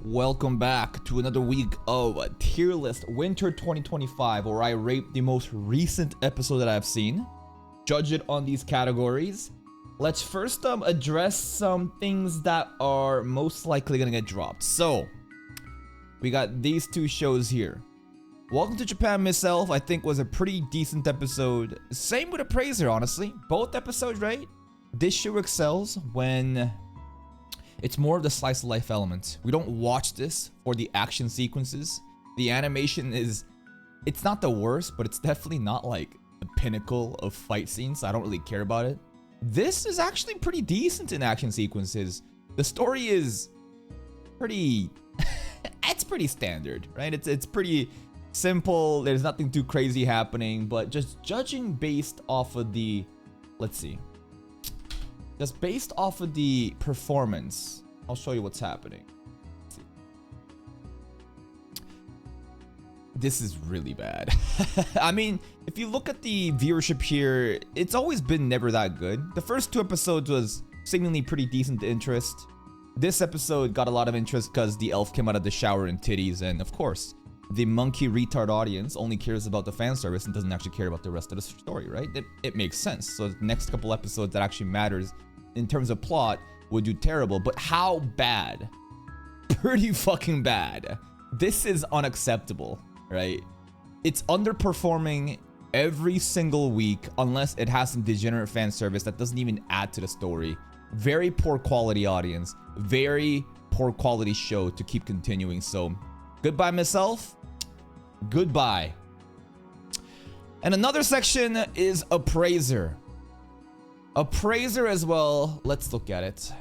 Welcome back to another week of Tier List Winter 2025, where I rate the most recent episode that I've seen, judge it on these categories. Let's first address some things that are most likely gonna get dropped. So we got these two shows here. Welcome to Japan, Miss Elf, I think was a pretty decent episode. Same with Appraiser, honestly. Both episodes, right? This show excels when it's more of the slice of life element. We don't watch this for the action sequences. The animation it's not the worst, but it's definitely not like the pinnacle of fight scenes. So I don't really care about it. This is actually pretty decent in action sequences. The story is pretty, it's pretty standard, right? It's pretty simple. There's nothing too crazy happening, but just judging based off of the, let's see. Just based off of the performance, I'll show you what's happening. This is really bad. I mean, if you look at the viewership here, it's always been never that good. The first two episodes was seemingly pretty decent interest. This episode got a lot of interest because the elf came out of the shower in titties, and of course, the monkey retard audience only cares about the fan service and doesn't actually care about the rest of the story, right? It makes sense. So the next couple episodes that actually matters in terms of plot would do terrible. But how bad? Pretty fucking bad. This is unacceptable, right? It's underperforming every single week unless it has some degenerate fan service that doesn't even add to the story. Very poor quality audience. Very poor quality show to keep continuing. So goodbye, Miss Elf. Goodbye. And another section is Appraiser. Appraiser as well. Let's look at it.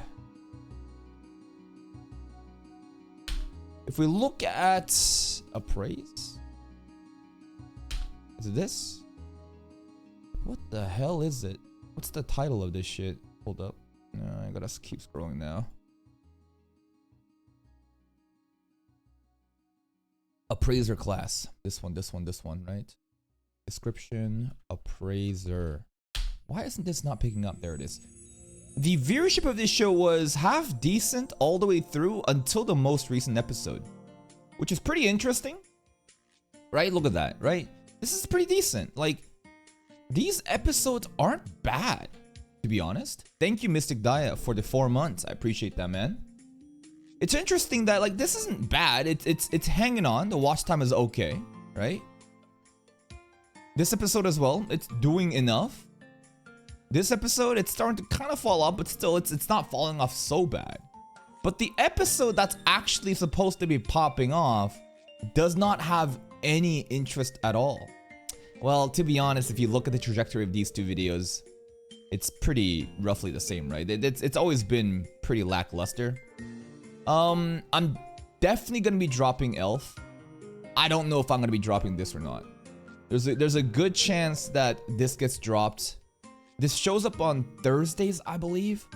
If we look at Appraise, is it this? What the hell is it? What's the title of this shit? Hold up. I gotta keep scrolling now. Appraiser class. This one, right? Description, Appraiser. Why isn't this not picking up? There it is. The viewership of this show was half decent all the way through until the most recent episode, which is pretty interesting, right? Look at that, right? This is pretty decent. Like, these episodes aren't bad, to be honest. Thank you, Mystic Daya, for the 4 months. I appreciate that, man. It's interesting that, like, this isn't bad. It's hanging on. The watch time is okay, right? This episode as well, it's doing enough. This episode, it's starting to kind of fall off, but still, it's not falling off so bad. But the episode that's actually supposed to be popping off does not have any interest at all. Well, to be honest, if you look at the trajectory of these two videos, it's pretty roughly the same, right? It's always been pretty lackluster. I'm definitely gonna be dropping Elf. I don't know if I'm gonna be dropping this or not. There's a good chance that this gets dropped. This shows up on Thursdays, I believe.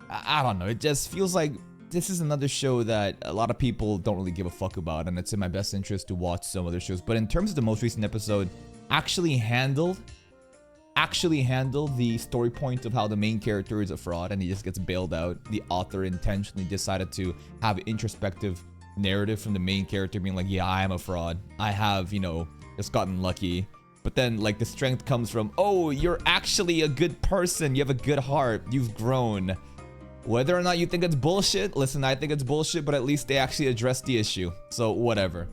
I don't know. It just feels like this is another show that a lot of people don't really give a fuck about, and it's in my best interest to watch some other shows. But in terms of the most recent episode, actually handled the story point of how the main character is a fraud and he just gets bailed out. The author intentionally decided to have an introspective narrative from the main character being like, yeah, I am a fraud. I have, you know, just gotten lucky. But then, like, the strength comes from, oh, you're actually a good person. You have a good heart. You've grown. Whether or not you think it's bullshit, listen, I think it's bullshit, but at least they actually addressed the issue. So, whatever.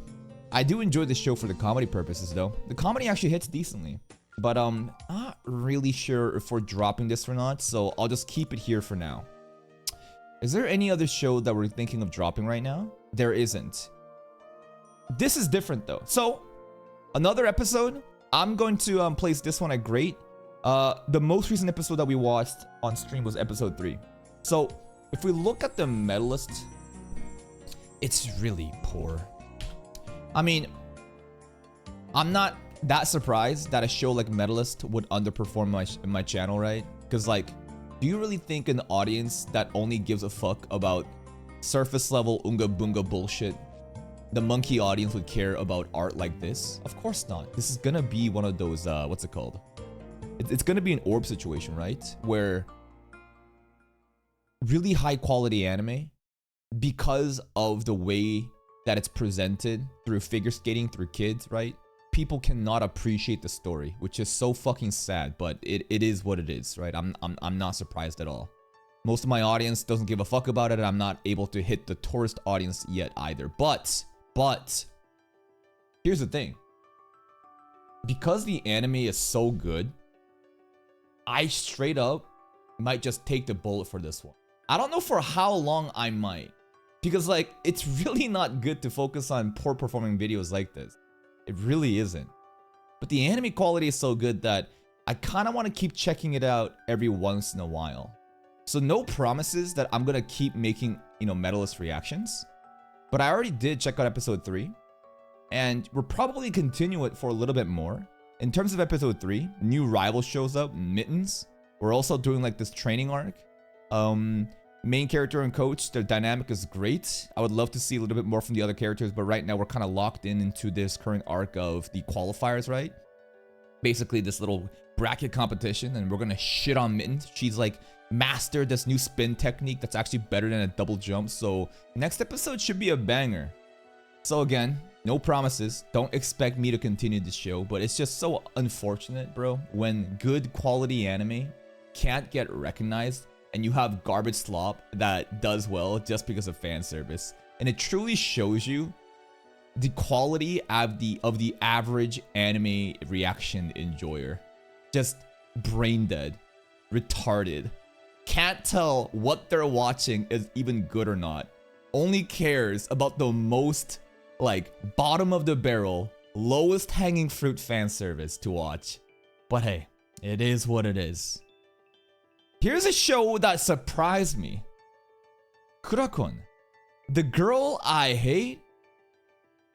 I do enjoy the show for the comedy purposes, though. The comedy actually hits decently. But, not really sure if we're dropping this or not, so I'll just keep it here for now. Is there any other show that we're thinking of dropping right now? There isn't. This is different, though. So, another episode. I'm going to place this one at great. The most recent episode that we watched on stream was episode 3. So, if we look at the medalist, it's really poor. I mean, I'm not that surprised that a show like Medalist would underperform my channel, right? Because, like, do you really think an audience that only gives a fuck about surface level Unga Bunga bullshit, the monkey audience, would care about art like this? Of course not. This is gonna be one of those, what's it called? It's gonna be an orb situation, right? Where really high quality anime because of the way that it's presented through figure skating, through kids, right? People cannot appreciate the story, which is so fucking sad, but it is what it is, right? I'm not surprised at all. Most of my audience doesn't give a fuck about it, and I'm not able to hit the tourist audience yet either. But here's the thing. Because the anime is so good, I straight up might just take the bullet for this one. I don't know for how long I might. Because like, it's really not good to focus on poor performing videos like this. It really isn't. But the anime quality is so good that I kind of want to keep checking it out every once in a while. So no promises that I'm going to keep making, medalist reactions. But I already did check out episode 3. And we'll probably continue it for a little bit more. In terms of episode 3, new rival shows up, Mittens. We're also doing like this training arc. Main character and coach, their dynamic is great. I would love to see a little bit more from the other characters, but right now we're kind of locked into this current arc of the qualifiers, right? Basically this little bracket competition, and we're gonna shit on Mittens. She's like mastered this new spin technique that's actually better than a double jump, so next episode should be a banger. So again, no promises. Don't expect me to continue this show, but it's just so unfortunate, bro, when good quality anime can't get recognized and you have garbage slop that does well just because of fan service. And it truly shows you the quality of the average anime reaction enjoyer. Just brain dead, retarded, can't tell what they're watching is even good or not, only cares about the most like bottom of the barrel, lowest hanging fruit fan service to watch. But hey, it is what it is. Here's a show that surprised me. Kurakon, the girl I hate.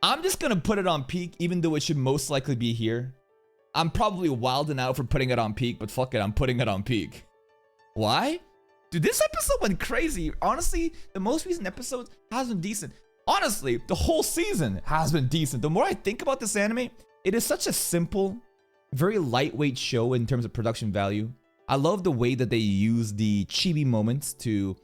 I'm just gonna put it on peak, even though it should most likely be here. I'm probably wilding out for putting it on peak, but fuck it, I'm putting it on peak. Why? Dude, this episode went crazy. Honestly, the most recent episode has been decent. Honestly, the whole season has been decent. The more I think about this anime, it is such a simple, very lightweight show in terms of production value. I love the way that they use the chibi moments to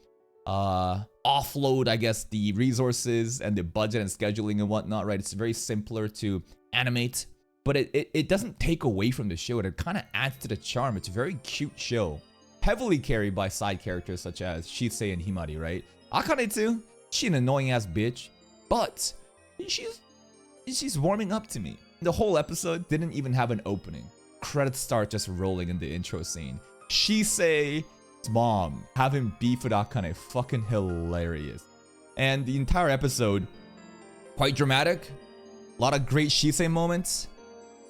offload, I guess, the resources and the budget and scheduling and whatnot, right? It's very simpler to animate, but it doesn't take away from the show. It kind of adds to the charm. It's a very cute show, heavily carried by side characters such as Shisei and Himari, right? Akane too. She's an annoying ass bitch, but she's warming up to me. The whole episode didn't even have an opening. Credits start just rolling in the intro scene. Shisei's mom having beef with Akane, fucking hilarious. And the entire episode, quite dramatic. A lot of great Shisei moments.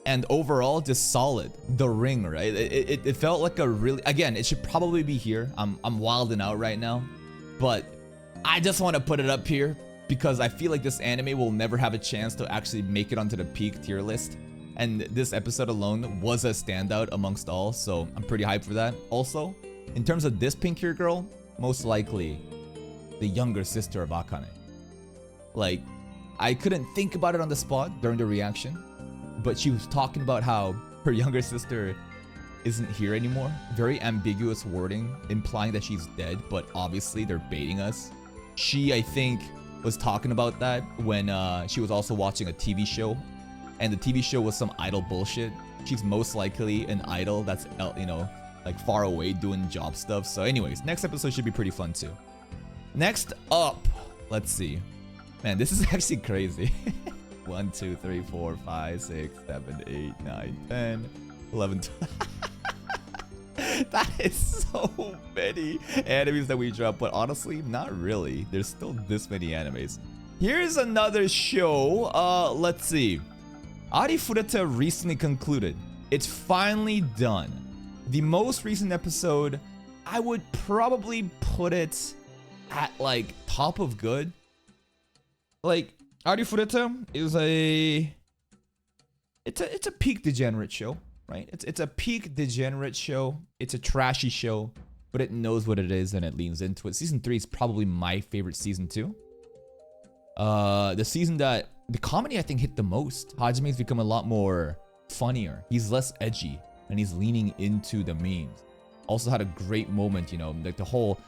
And overall, just solid. The Ring, right? It felt like a really... Again, it should probably be here. I'm wilding out right now. But I just want to put it up here because I feel like this anime will never have a chance to actually make it onto the peak tier list. And this episode alone was a standout amongst all, so I'm pretty hyped for that. Also, in terms of this pink hair girl, most likely the younger sister of Akane. Like, I couldn't think about it on the spot during the reaction, but she was talking about how her younger sister isn't here anymore. Very ambiguous wording, implying that she's dead, but obviously they're baiting us. She, I think, was talking about that when she was also watching a TV show, and the TV show was some idol bullshit. She's most likely an idol that's, like far away doing job stuff. So anyways, next episode should be pretty fun too. Next up, let's see. Man, this is actually crazy. 1, 2, 3, 4, 5, 6, 7, 8, 9, 10, 11, 12. That is so many animes that we dropped, but honestly, not really. There's still this many animes. Here's another show. Let's see. Arifureta recently concluded. It's finally done. The most recent episode, I would probably put it at like top of good. Like, Arifureta is it's a peak degenerate show, right? It's a peak degenerate show. It's a trashy show, but it knows what it is and it leans into it. Season 3 is probably my favorite season too. The season that the comedy I think hit the most. Hajime's become a lot more funnier. He's less edgy and he's leaning into the memes. Also had a great moment, like the whole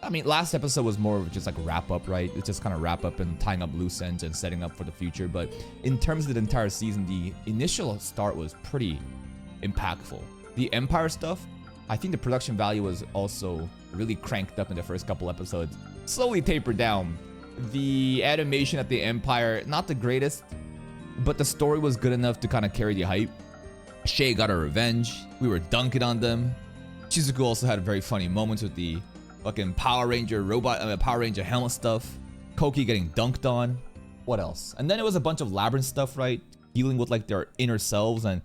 I mean, last episode was more of just like a wrap up, right? It's just kind of wrap up and tying up loose ends and setting up for the future. But in terms of the entire season, the initial start was pretty impactful. The Empire stuff, I think the production value was also really cranked up in the first couple episodes. Slowly tapered down. The animation at the Empire, not the greatest, but the story was good enough to kind of carry the hype. Shay got her revenge. We were dunking on them. Shizuku also had very funny moments with the fucking Power Ranger robot, Power Ranger helmet stuff. Koki getting dunked on. What else? And then it was a bunch of Labyrinth stuff, right? Dealing with like their inner selves, and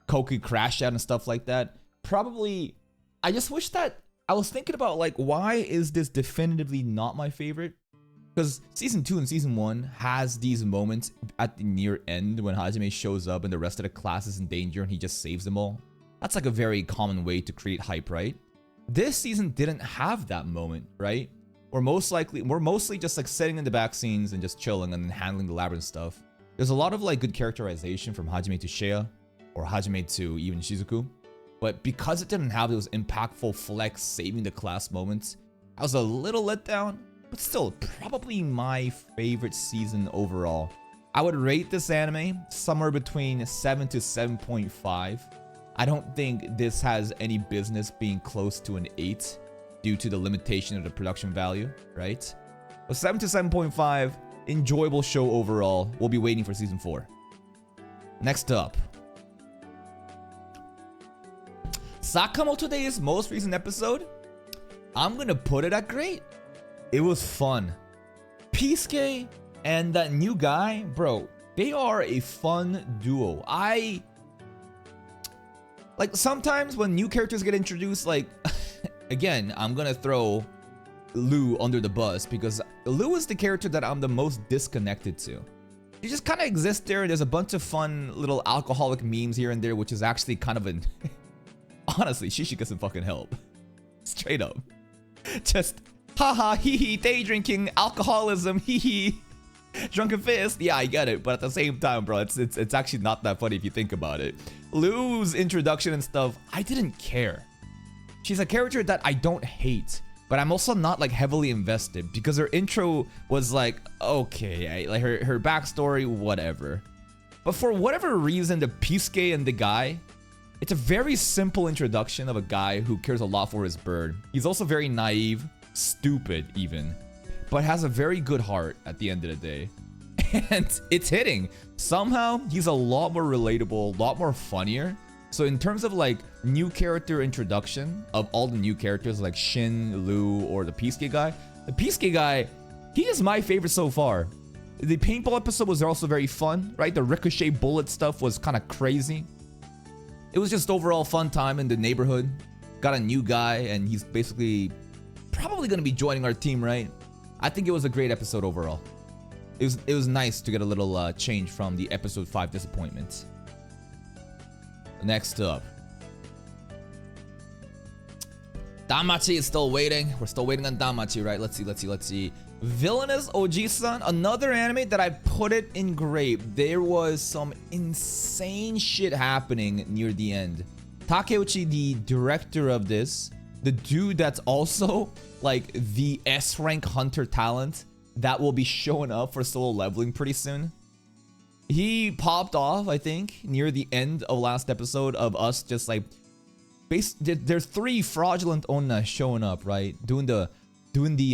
Koki crashed out and stuff like that. Probably, I just wish that, I was thinking about like, why is this definitively not my favorite? Because season 2 and season 1 has these moments at the near end when Hajime shows up and the rest of the class is in danger and he just saves them all. That's like a very common way to create hype, right? This season didn't have that moment, right? We're mostly just like sitting in the back scenes and just chilling and then handling the Labyrinth stuff. There's a lot of like good characterization from Hajime to Shea, or Hajime to even Shizuku. But because it didn't have those impactful flex saving the class moments, I was a little let down, but still probably my favorite season overall. I would rate this anime somewhere between 7 to 7.5. I don't think this has any business being close to an 8 due to the limitation of the production value, right? But 7 to 7.5, enjoyable show overall. We'll be waiting for season 4. Next up, Sakamoto Days' most recent episode, I'm gonna put it at great. It was fun. Pisuke and that new guy, bro, they are a fun duo. Like, sometimes when new characters get introduced, like, again, I'm gonna throw Lou under the bus because Lou is the character that I'm the most disconnected to. He just kind of exists there. There's a bunch of fun little alcoholic memes here and there, which is actually kind of an... Honestly, Shishi doesn't fucking help. Straight up. Just, haha, hee hee, day drinking, alcoholism, hee hee. Drunken fist, yeah, I get it, but at the same time, bro, it's actually not that funny if you think about it. Lou's introduction and stuff, I didn't care. She's a character that I don't hate, but I'm also not like heavily invested because her intro was like, okay, like her backstory, whatever. But for whatever reason, the Pisuke and the guy, it's a very simple introduction of a guy who cares a lot for his bird. He's also very naive, stupid even, but has a very good heart at the end of the day. And it's hitting. Somehow, he's a lot more relatable, a lot more funnier. So in terms of like new character introduction of all the new characters like Shin, Lou, or the Pisuke guy, he is my favorite so far. The paintball episode was also very fun, right? The ricochet bullet stuff was kind of crazy. It was just overall fun time in the neighborhood. Got a new guy and he's basically probably going to be joining our team, right? I think it was a great episode overall. It was nice to get a little change from the episode 5 disappointment. Next up, Danmachi is still waiting. We're still waiting on Danmachi, right? Let's see. Villainous Oji-san, another anime that I put it in great. There was some insane shit happening near the end. Takeuchi, the director of this, the dude that's also like the S-rank hunter talent that will be showing up for solo leveling pretty soon. He popped off, I think, near the end of last episode of us just like... There's 3 fraudulent onna showing up, right? Doing the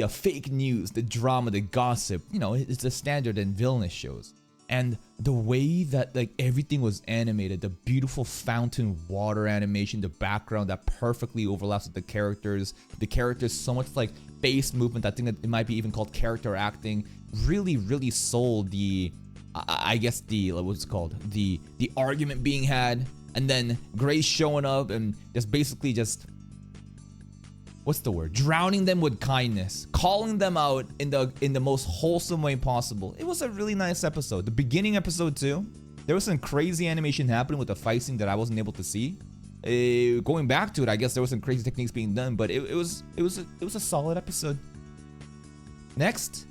fake news, the drama, the gossip. You know, it's the standard in villainous shows. And the way that like everything was animated, the beautiful fountain water animation, the background that perfectly overlaps with the characters so much like face movement. I think that it might be even called character acting. Really sold the, I guess the, what's it called? The argument being had, and then Grace showing up and just basically just, what's the word? Drowning them with kindness, calling them out in the most wholesome way possible. It was a really nice episode. The beginning episode too, there was some crazy animation happening with the fight scene that I wasn't able to see. Going back to it, I guess there was some crazy techniques being done, but it was a solid episode. Next,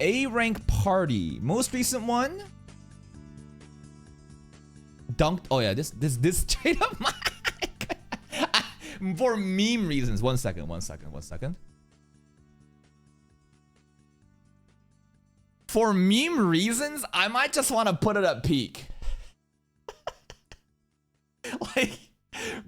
A-Rank Party, most recent one. Dunked. Oh yeah, this straight up. For meme reasons. One second. For meme reasons, I might just want to put it at peak. Like,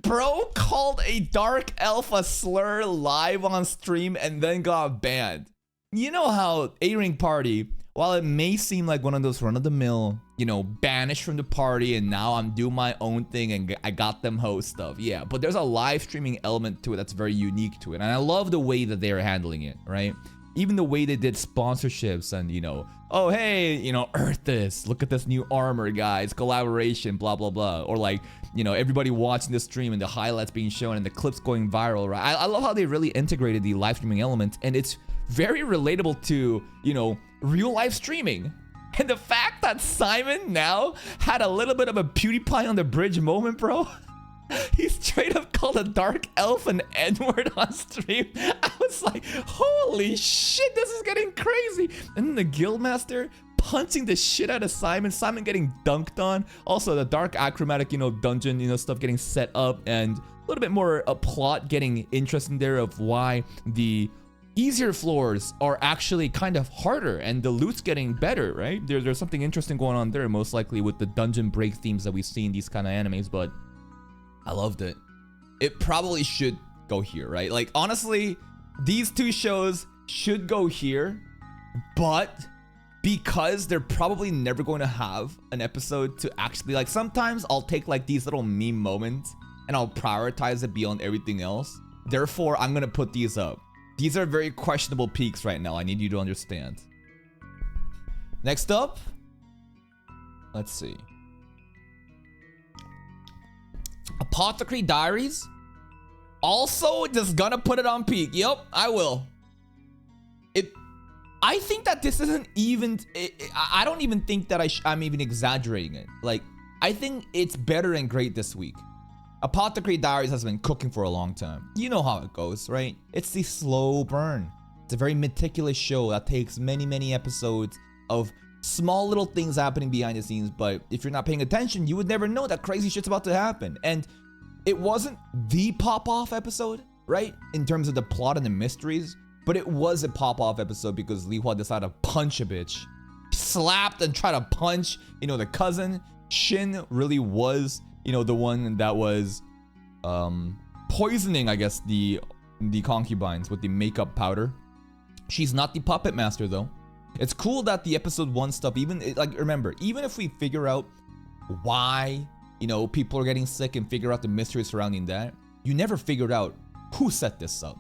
bro called a dark elf a slur live on stream and then got banned. You know how A-Ring Party, while it may seem like one of those run-of-the-mill, you know, banished from the party and now I'm doing my own thing and I got them host stuff. Yeah, but there's a live streaming element to it that's very unique to it. And I love the way that they're handling it, right? Even the way they did sponsorships and, you know, oh, hey, you know, Earth this. Look at this new armor, guys. Collaboration, blah, blah, blah. Or like, you know, everybody watching the stream and the highlights being shown and the clips going viral, right? I love how they really integrated the live streaming element. And it's very relatable to, you know, real life streaming. And the fact that Simon now had a little bit of a PewDiePie on the bridge moment, bro. He straight up called a dark elf an N-word on stream. I was like, holy shit, this is getting crazy. And then the Guildmaster punching the shit out of Simon. Simon getting dunked on. Also, the dark achromatic, you know, dungeon, you know, stuff getting set up. And a little bit more a plot getting interesting there of why the easier floors are actually kind of harder and the loot's getting better, right? There's something interesting going on there, most likely with the dungeon break themes that we see in these kind of animes, but I loved it. It probably should go here, right? Like, honestly, these two shows should go here, but because they're probably never going to have an episode to actually, like, sometimes I'll take like these little meme moments and I'll prioritize it beyond everything else. Therefore, I'm gonna put these up. These are very questionable peaks right now. I need you to understand. Next up, let's see. Apothecary Diaries. Also just gonna put it on peak. Yep, I will. I think that this isn't even, I don't even think that I'm even exaggerating it. Like, I think it's better and great this week. Apothecary Diaries has been cooking for a long time. You know how it goes, right? It's the slow burn. It's a very meticulous show that takes many, many episodes of small little things happening behind the scenes, but if you're not paying attention, you would never know that crazy shit's about to happen. And it wasn't the pop-off episode, right? In terms of the plot and the mysteries, but it was a pop-off episode because Li Hua decided to punch a bitch. Slapped and tried to punch, you know, the cousin. Shin really was, you know, the one that was poisoning, I guess, the concubines with the makeup powder. She's not the puppet master, though. It's cool that the episode 1 stuff, even, like, remember, even if we figure out why, you know, people are getting sick and figure out the mystery surrounding that, you never figured out who set this up.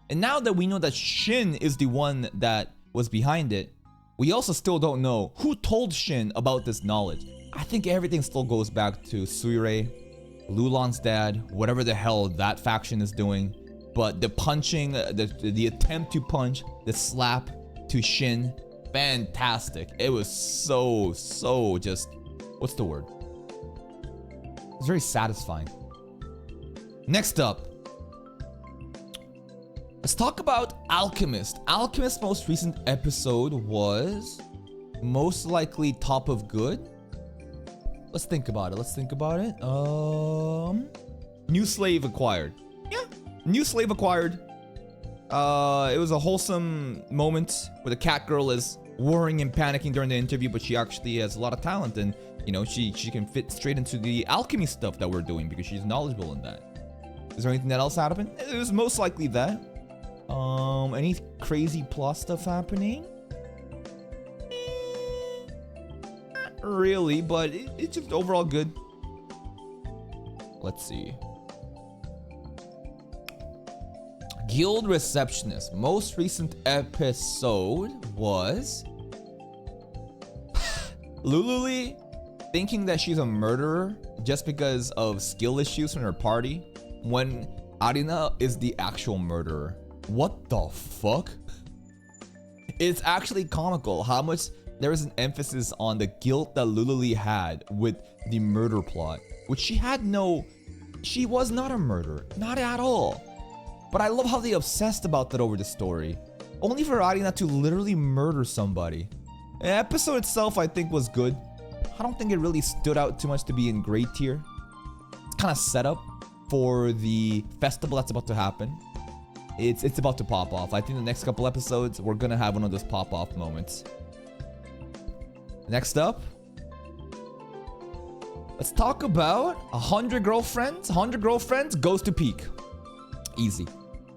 And now that we know that Shin is the one that was behind it, we also still don't know who told Shin about this knowledge. I think everything still goes back to Suirei, Lulan's dad, whatever the hell that faction is doing. But the punching, the attempt to punch, the slap to Shin, fantastic. It was so just, what's the word? It's very satisfying. Next up, let's talk about Alchemist. Alchemist's most recent episode was most likely top of good. Let's think about it. New slave acquired. Yeah, new slave acquired. It was a wholesome moment where the cat girl is worrying and panicking during the interview, but she actually has a lot of talent, and you know, she can fit straight into the alchemy stuff that we're doing because she's knowledgeable in that. Is there anything that else happened? It was most likely that. Any crazy plot stuff happening? Not really, but it's just overall good. Let's see. Guild Receptionist. Most recent episode was Lululi thinking that she's a murderer just because of skill issues from her party, when Arina is the actual murderer. What the fuck? It's actually comical how much there is an emphasis on the guilt that Lululi had with the murder plot, which she was not a murderer, not at all. But I love how they obsessed about that over the story, only for Arina to literally murder somebody. The episode itself, I think, was good. I don't think it really stood out too much to be in great tier. It's kind of set up for the festival that's about to happen. It's about to pop off. I think the next couple episodes, we're gonna have one of those pop off moments. Next up, let's talk about 100 girlfriends. 100 girlfriends goes to peak. Easy.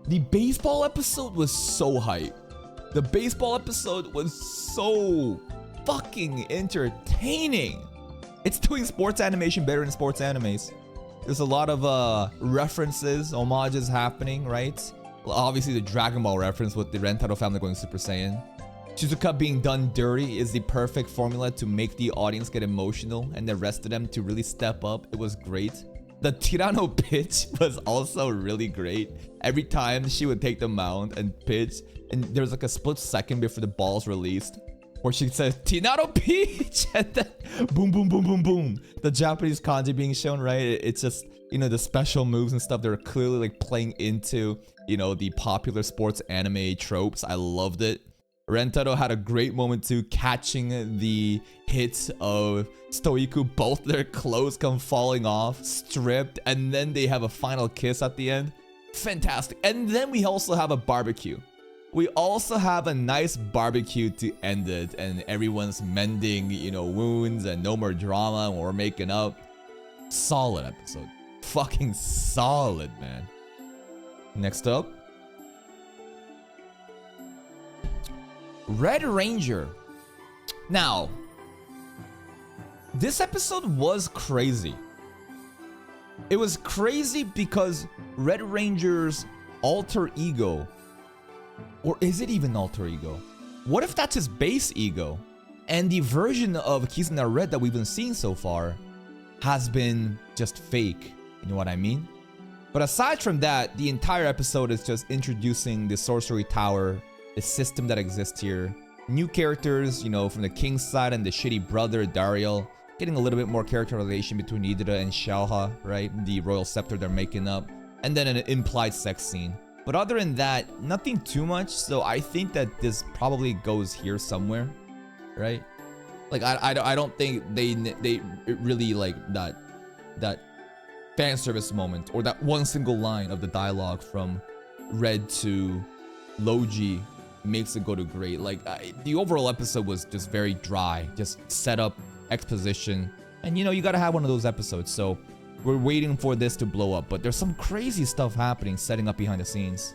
The baseball episode was so hype. The baseball episode was so fucking entertaining. It's doing sports animation better than sports animes. There's a lot of references, homages happening, right? Well, obviously the Dragon Ball reference with the Rentaro family going Super Saiyan. Shizuka being done dirty is the perfect formula to make the audience get emotional and the rest of them to really step up. It was great. The Tirano pitch was also really great. Every time she would take the mound and pitch, and there was like a split second before the ball's released, where she says Tirano pitch, and then boom, boom, boom, boom, boom. The Japanese kanji being shown, right? It's just, you know, the special moves and stuff. They're clearly like playing into, you know, the popular sports anime tropes. I loved it. Rentaro had a great moment too, catching the hits of Stoiku. Both their clothes come falling off, stripped, and then they have a final kiss at the end. Fantastic. And then we also have a barbecue. We also have a nice barbecue to end it, and everyone's mending, you know, wounds and no more drama, and we're making up. Solid episode. Fucking solid, man. Next up, Red Ranger. Now, this episode was crazy. It was crazy because Red Ranger's alter ego, or is it even alter ego? What if that's his base ego? And the version of Kizuna Red that we've been seeing so far has been just fake. You know what I mean? But aside from that, the entire episode is just introducing the Sorcery Tower, the system that exists here. New characters, you know, from the king's side and the shitty brother, Dariel. Getting a little bit more characterization between Idra and Xiaoha, right? The royal scepter they're making up. And then an implied sex scene. But other than that, nothing too much. So I think that this probably goes here somewhere, right? Like, I don't think they really like that fan service moment or that one single line of the dialogue from Red to Logi makes it go to great. Like, the overall episode was just very dry, just set up, exposition, and you know, you gotta have one of those episodes. So we're waiting for this to blow up, but there's some crazy stuff happening, setting up behind the scenes.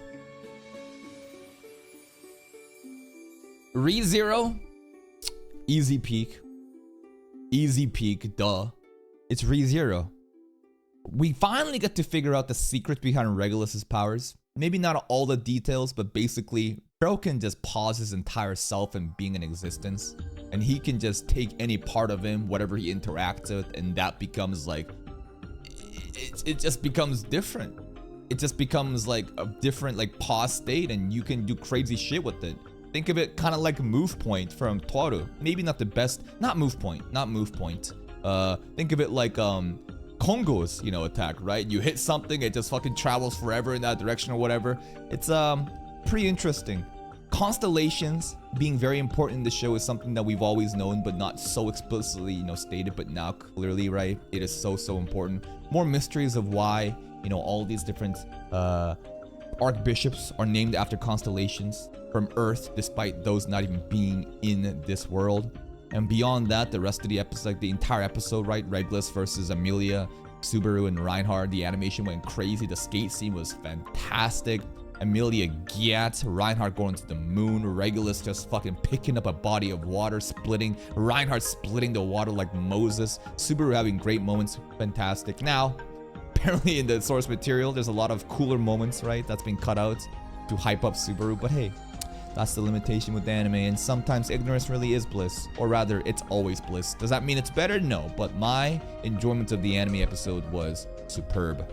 ReZero, easy peak, duh. It's ReZero. We finally get to figure out the secret behind Regulus's powers. Maybe not all the details, but basically, Bro can just pause his entire self and being in existence. And he can just take any part of him, whatever he interacts with, and that becomes like, it just becomes different. It just becomes like a different like pause state, and you can do crazy shit with it. Think of it kind of like Move Point from Toru. Maybe not the best, not Move Point. Think of it like Kongo's, you know, attack, right? You hit something, it just fucking travels forever in that direction or whatever. It's pretty interesting. Constellations being very important in the show is something that we've always known, but not so explicitly, you know, stated, but now clearly, right? It is so important. More mysteries of why, you know, all these different archbishops are named after constellations from Earth, despite those not even being in this world. And beyond that, the rest of the episode, like the entire episode, right? Regulus versus Amelia, Subaru and Reinhardt. The animation went crazy. The skate scene was fantastic. Amelia Giat, Reinhardt going to the moon, Regulus just fucking picking up a body of water, splitting, Reinhardt splitting the water like Moses, Subaru having great moments, fantastic. Now, apparently in the source material, there's a lot of cooler moments, right? That's been cut out to hype up Subaru, but hey, that's the limitation with anime, and sometimes ignorance really is bliss, or rather, it's always bliss. Does that mean it's better? No, but my enjoyment of the anime episode was superb.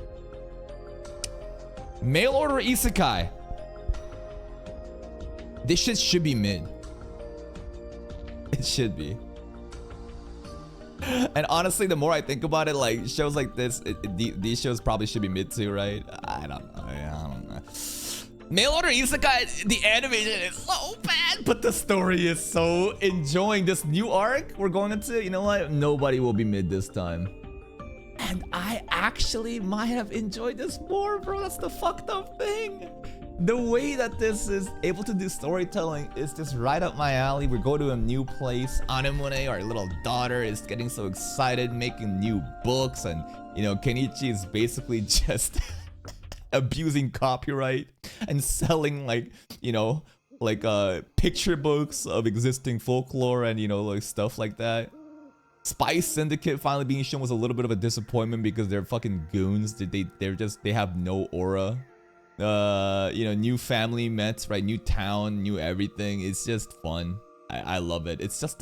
Mail order isekai. This shit should be mid. It should be. And honestly, the more I think about it, like shows like this, these shows probably should be mid too, right? I don't know. Mail order isekai, the animation is so bad, but the story is so enjoying. This new arc we're going into, you know what? Nobody will be mid this time. And I actually might have enjoyed this more, bro. That's the fucked up thing. the way that this is able to do storytelling is just right up my alley. We go to a new place. Anemone, our little daughter, is getting so excited, making new books, and you know, Kenichi is basically just abusing copyright and selling like, you know, like picture books of existing folklore and, you know, like stuff like that. Spice Syndicate finally being shown was a little bit of a disappointment because they're fucking goons. They have no aura. You know, new family met, right? New town, new everything. It's just fun. I love it. It's just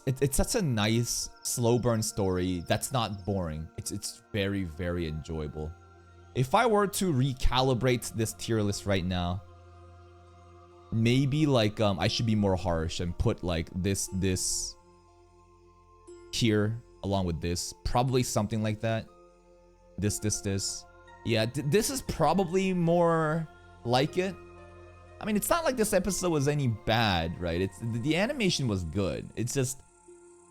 it's such a nice slow burn story that's not boring. It's very, very enjoyable. If I were to recalibrate this tier list right now, maybe like I should be more harsh and put like this here along with this, probably something like that. This. Yeah, this is probably more like it. I mean, it's not like this episode was any bad, right? It's the animation was good. It's just,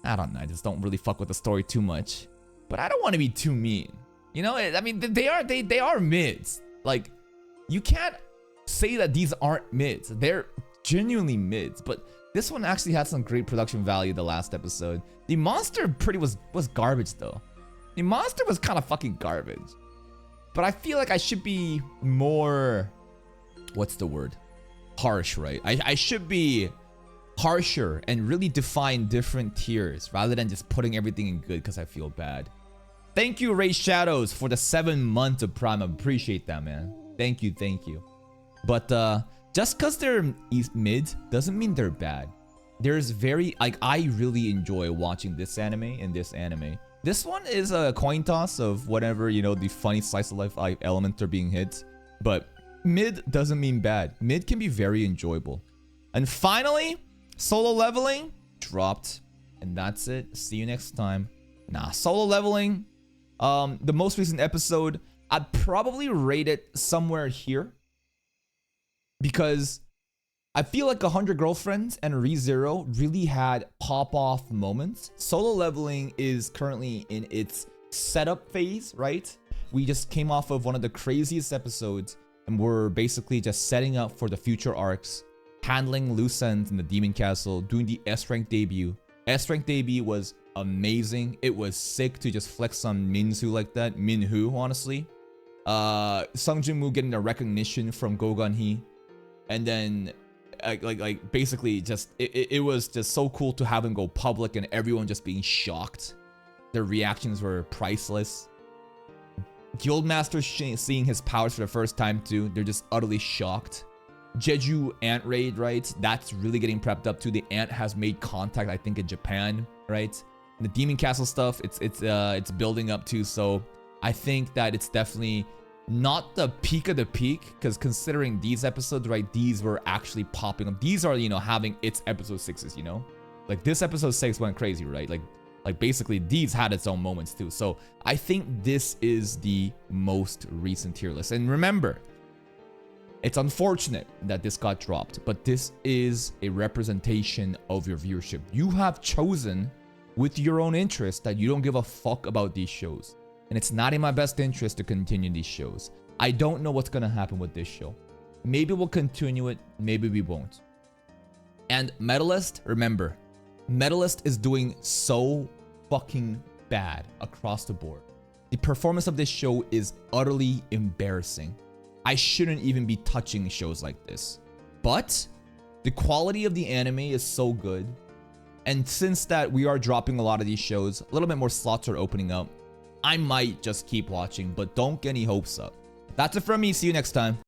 I don't know. I just don't really fuck with the story too much. But I don't want to be too mean. You know, I mean, they are mids. Like, you can't say that these aren't mids. They're genuinely mids. But this one actually had some great production value the last episode. The monster was garbage though. The monster was kind of fucking garbage. But I feel like I should be more, what's the word? Harsh, right? I should be harsher and really define different tiers rather than just putting everything in good because I feel bad. Thank you, Ray Shadows, for the 7 months of Prime. I appreciate that, man. Thank you. But just because they're mid doesn't mean they're bad. There's very, like, I really enjoy watching this anime and this anime. This one is a coin toss of whatever, you know, the funny slice of life elements are being hit. But mid doesn't mean bad. Mid can be very enjoyable. And finally, Solo Leveling dropped. And that's it. See you next time. Nah, Solo Leveling, the most recent episode, I'd probably rate it somewhere here. Because I feel like 100 Girlfriends and ReZero really had pop-off moments. Solo Leveling is currently in its setup phase, right? We just came off of one of the craziest episodes, and we're basically just setting up for the future arcs, handling loose ends in the Demon Castle, doing the S-Rank debut. S-Rank debut was amazing. It was sick to just flex on Minzu like that. Minhu, honestly. Sung Jin-Woo getting the recognition from Gogan Hee. And then like basically just it was just so cool to have him go public and everyone just being shocked. Their reactions were priceless. Guildmaster seeing his powers for the first time too. They're just utterly shocked. Jeju Ant Raid, right? That's really getting prepped up too. The ant has made contact, I think, in Japan, right? And the Demon Castle stuff, it's building up too. So I think that it's definitely not the peak of the peak, because considering these episodes, right, these were actually popping up. These are, you know, having its episode 6s, you know, like this episode 6 went crazy, right? Like basically these had its own moments too. So I think this is the most recent tier list. And remember, it's unfortunate that this got dropped, but this is a representation of your viewership. You have chosen with your own interest that you don't give a fuck about these shows. And it's not in my best interest to continue these shows. I don't know what's gonna happen with this show. Maybe we'll continue it, maybe we won't. And Medalist, remember, Medalist is doing so fucking bad across the board. The performance of this show is utterly embarrassing. I shouldn't even be touching shows like this. But the quality of the anime is so good. And since that we are dropping a lot of these shows, a little bit more slots are opening up. I might just keep watching, but don't get any hopes up. That's it from me. See you next time.